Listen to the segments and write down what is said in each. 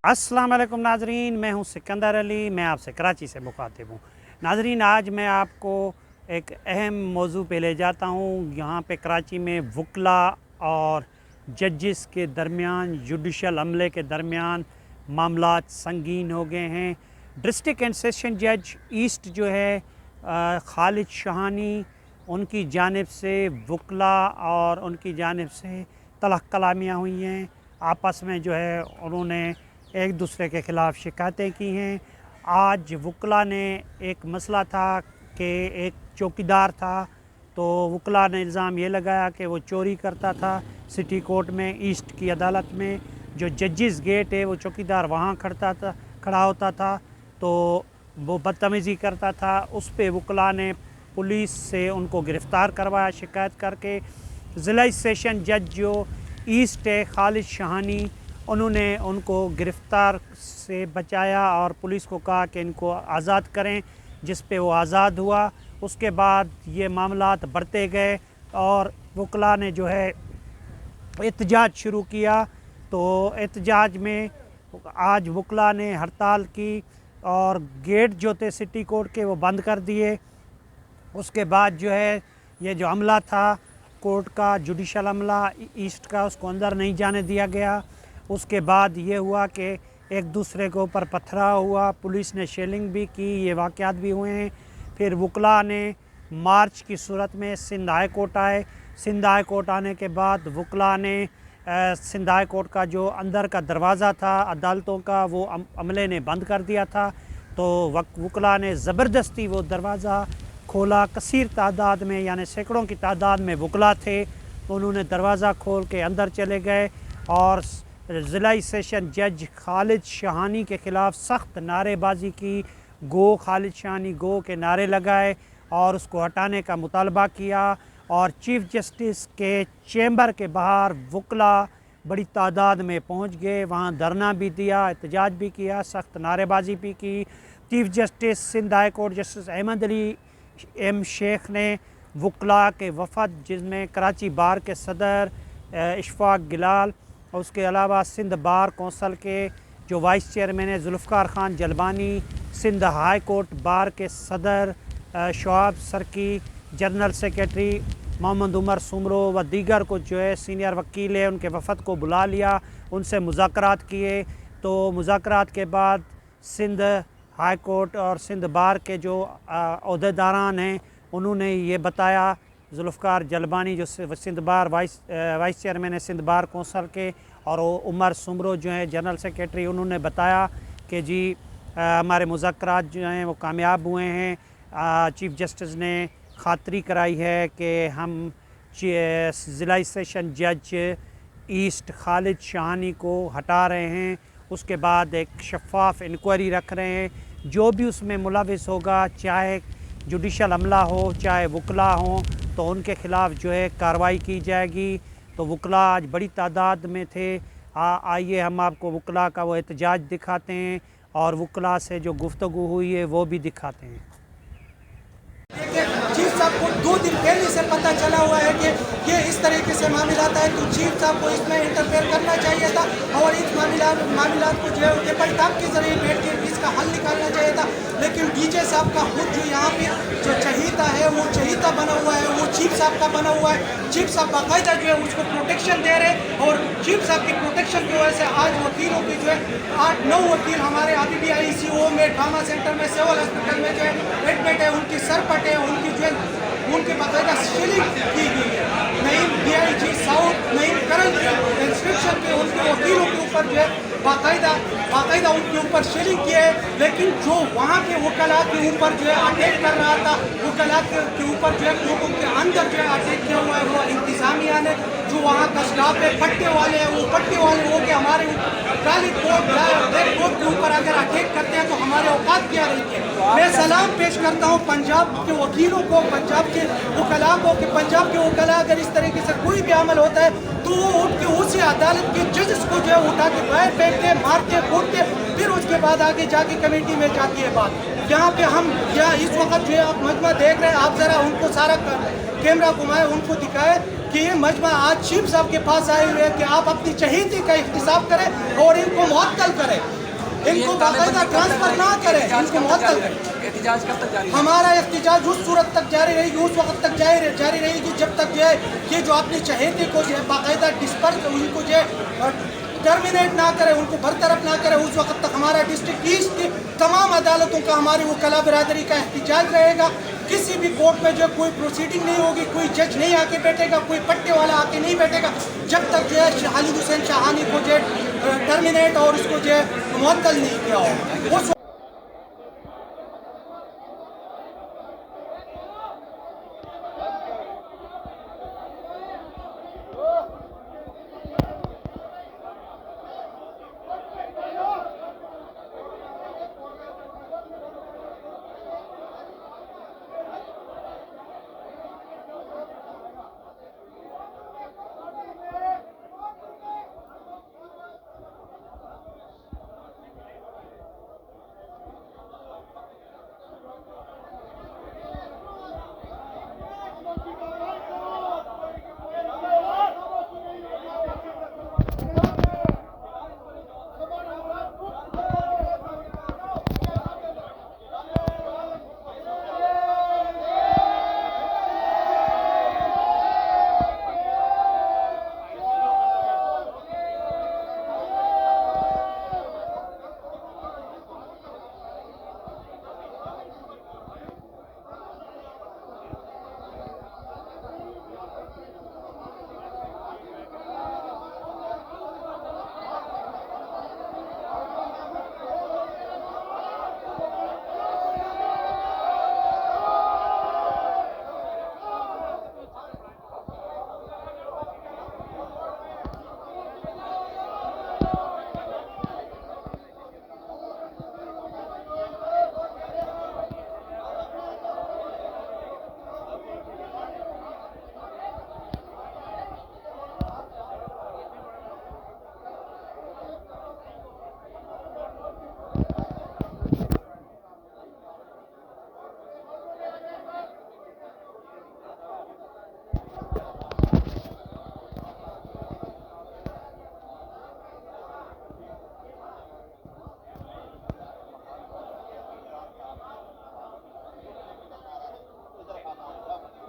अस्सलाम वालेकुम नाजरीन, मैं हूं सिकंदर अली। मैं आपसे कराची से मुखातिब हूं। नाजरीन, आज मैं आपको एक अहम मौजू पे ले जाता हूं। यहाँ पे कराची में वकला और जजेस के दरमियान, जुडिशल अमले के दरमियान मामलात संगीन हो गए हैं। डिस्ट्रिक्ट एंड सेशन जज ईस्ट जो है खालिद शहानी, उनकी जानिब से वकला और उनकी जानिब से तलख कलामियाँ हुई हैं। आपस में जो है उन्होंने एक दूसरे के ख़िलाफ़ शिकायतें की हैं। आज वकला ने एक मसला था कि एक चौकीदार था, तो वकला ने इल्ज़ाम ये लगाया कि वो चोरी करता था सिटी कोर्ट में, ईस्ट की अदालत में। जो जजेस गेट है वो चौकीदार वहाँ खड़ा होता था, तो वो बदतमीज़ी करता था। उस पे वकला ने पुलिस से उनको गिरफ़्तार करवाया शिकायत करके। ज़िला सेशन जज जो ईस्ट है खालिद शहानी, उन्होंने उनको गिरफ़्तार से बचाया और पुलिस को कहा कि इनको आज़ाद करें, जिस पे वो आज़ाद हुआ। उसके बाद ये मामलात बढ़ते गए और वकला ने जो है एहतजाज शुरू किया। तो एहतजाज में आज वकला ने हड़ताल की और गेट जो थे सिटी कोर्ट के वो बंद कर दिए। उसके बाद जो है ये जो अमला था कोर्ट का, जुडिशल अमला ईस्ट का, उसको अंदर नहीं जाने दिया गया। उसके बाद ये हुआ कि एक दूसरे के ऊपर पथराव हुआ, पुलिस ने शेलिंग भी की, ये वाक़यात भी हुए हैं। फिर वकला ने मार्च की सूरत में सिंध हाई कोर्ट आए। सिंध हाई कोर्ट आने के बाद वकला ने सिंध हाई कोर्ट का जो अंदर का दरवाज़ा था अदालतों का, वो अमले ने बंद कर दिया था। तो वकला ने ज़बरदस्ती वो दरवाज़ा खोला। कसीर तादाद में, यानी सैकड़ों की तादाद में वकला थे, उन्होंने दरवाज़ा खोल के अंदर चले गए और ज़िला सेशन जज खालिद शहानी के ख़िलाफ़ सख्त नारेबाजी की। गो खालिद शहानी गो के नारे लगाए और उसको हटाने का मुतालबा किया। और चीफ़ जस्टिस के चैम्बर के बाहर वकला बड़ी तादाद में पहुंच गए, वहां धरना भी दिया, एहतजाज भी किया, सख्त नारेबाजी भी की। Chief justice Sindh high court justice Ahmad Ali M Shaikh ने वकला के वफ़द, जिसमें कराची बार के सदर इशफाक गिलाल और उसके अलावा सिंध बार कौंसल के जो वाइस चेयरमैन है Zulfikar Khan Jalbani, Sindh high court bar के सदर शोआब सरकी, जनरल सेक्रेटरी मोहम्मद उमर सुमरो व दीगर को जो है सीनियर वकील है, उनके वफ़द को बुला लिया, उनसे मुज़ाकरात किए। तो मुज़ाकरात के बाद सिंध हाई कोर्ट और सिंध बार के जो अहदेदारान हैं, उन्होंने ये बताया, जुल्फ़िकार जलबानी जो सिंध बार वाइस चेयरमैन है सिंध बार कौंसल के, और उमर सुमरो जो है जनरल सेक्रेटरी, उन्होंने बताया कि जी हमारे मुज़ाकरात जो हैं वो कामयाब हुए हैं। चीफ़ जस्टिस ने खातरी कराई है कि हम ज़िला सेशन जज ईस्ट खालिद शहानी को हटा रहे हैं। उसके बाद एक शफ़ाफ़ इंक्वायरी रख रहे हैं, जो भी उसमें मुलविस होगा, चाहे जुडिशल अमला हो चाहे वकला हो, तो उनके ख़िलाफ़ जो है कार्रवाई की जाएगी। तो वकला आज बड़ी तादाद में थे। आइए हम आपको वकला का वो एहतजाज दिखाते हैं और वकला से जो गुफ्तगू हुई है वो भी दिखाते हैं। चीफ साहब को 2 दिन पहले से पता चला हुआ है कि ये इस तरीके से मामलात है, तो चीफ साहब को इसमें इंटरफेयर करना चाहिए था और इस मामलात को जो है टेबल टॉप के जरिए बैठ के इसका हल निकालना चाहिए था। लेकिन डीजे साहब का खुद जो यहाँ पे जो चहीता है वो चहीता बना हुआ है, वो चीफ साहब का बना हुआ है। चीफ साहब बाकायदा जो है उसको प्रोटेक्शन दे रहे हैं और चीफ साहब की प्रोटेक्शन की वजह से आज वकीलों की जो है 8-9 वकील हमारे अभी भी ICO में, ट्रामा सेंटर में, सिविल हॉस्पिटल में जो है एडमिट है, उनकी सरपट है, उनकी जो है उनकी बाकायदा सीलिंग की गई है। Naeem DIG south, Naeem current instruction के उनके वकीलों के ऊपर जो है बाकायदा उनके ऊपर शेलिंग किया है। लेकिन जो वहाँ के वकला के ऊपर जो है अटैक कर रहा था, वकला के ऊपर जो है लोगों के अंदर जो है अटैक किया हुआ है, वो इंतजामिया ने, जो वहाँ का स्टाफ है, पट्टे वाले हैं, वो पट्टे वाले हो के हमारे काली कोर्ट ब्लैक कोर्ट के ऊपर अगर अटैक करते हैं तो हमारे औकात क्या रही है। मैं सलाम पेश करता हूँ पंजाब के वकीलों को, पंजाब के वकला को, कि पंजाब के वकला अगर इस तरीके से कोई भी अमल होता है तो वो उठ के उसी अदालत के जजेस को जो है उठा के बाहर फेंकते, मारते, कूटते, फिर उसके बाद आगे जाके कमेटी में जाती है बात। यहाँ पे हम इस वक्त जो है आप मजमा देख रहे हैं, आप ज़रा उनको सारा कैमरा घुमाए, उनको दिखाए कि कि ये मजमा आज चीफ साहब के पास आए हुए हैं कि आप अपनी चहीती का एहतिसाब करें और इनको मुअत्तल करें, इनको बाकायदा ट्रांसफर ना करें, इनको मुअत्तल करें। एहतिजाज कब तक जारी? हमारा एहतिजाज उस सूरत तक जारी रहेगी, उस वक्त तक जारी रहेगी जब तक जो है ये जो अपनी चहेते को जो है बाकायदा डिस्पर्स, उनको जो है टर्मिनेट ना करे, उनको बरतरफ ना करे, उस वक्त तक हमारा डिस्ट्रिक्ट ईस्ट की तमाम अदालतों का हमारी वकला बिरादरी का एहतिजाज रहेगा। किसी भी कोर्ट में जो कोई प्रोसीडिंग नहीं होगी, कोई जज नहीं आके बैठेगा, कोई पट्टे वाला आके नहीं बैठेगा जब तक जो है खालिद हुसैन शाहानी को जो है टर्मिनेट और उसको जो है मुअत्तल नहीं किया हो।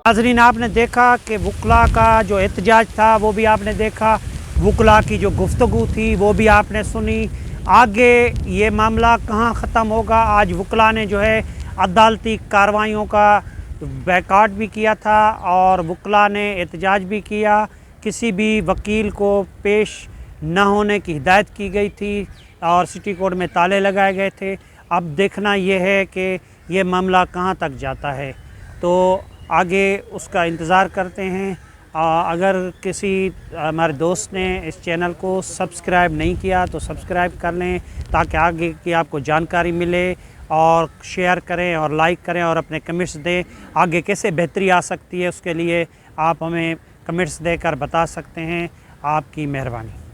नाज़रीन, आपने देखा कि वकला का जो एहतजाज था वो भी आपने देखा, वकला की जो गुफ्तगू थी वो भी आपने सुनी। आगे ये मामला कहाँ ख़त्म होगा, आज वकला ने जो है अदालती कार्रवाइयों का बैकआउट भी किया था और वकला ने एहतजाज भी किया। किसी भी वकील को पेश न होने की हिदायत की गई थी और सिटी कोर्ट में ताले लगाए गए थे। अब देखना ये है कि ये मामला कहाँ तक जाता है, तो आगे उसका इंतज़ार करते हैं। अगर किसी हमारे दोस्त ने इस चैनल को सब्सक्राइब नहीं किया तो सब्सक्राइब कर लें ताकि आगे की आपको जानकारी मिले, और शेयर करें और लाइक करें और अपने कमेंट्स दें। आगे कैसे बेहतरी आ सकती है उसके लिए आप हमें कमेंट्स देकर बता सकते हैं। आपकी मेहरबानी।